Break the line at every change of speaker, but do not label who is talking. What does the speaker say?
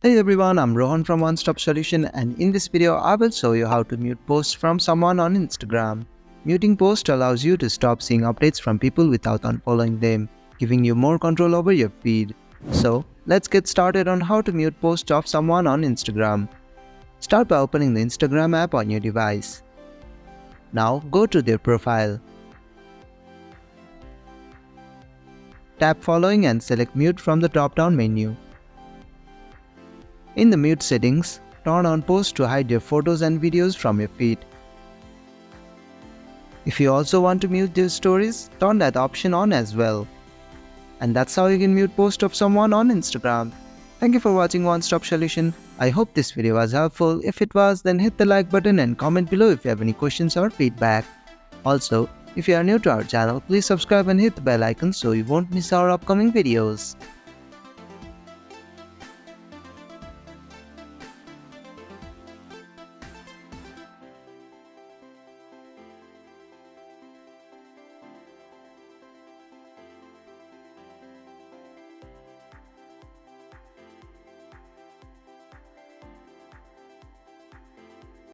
Hey everyone, I'm Rohan from One Stop Solution, and in this video I will show you how to mute posts from someone on Instagram. Muting posts allows you to stop seeing updates from people without unfollowing them, giving you more control over your feed. So, let's get started on how to mute posts of someone on Instagram. Start by opening the Instagram app on your device. Now go to their profile. Tap following and select mute from the drop-down menu. In the mute settings, turn on posts to hide your photos and videos from your feed. If you also want to mute their stories, turn that option on as well. And that's how you can mute post of someone on Instagram. Thank you for watching One Stop Solution. I hope this video was helpful. If it was, then hit the like button and comment below if you have any questions or feedback. Also, if you are new to our channel, please subscribe and hit the bell icon so you won't miss our upcoming videos.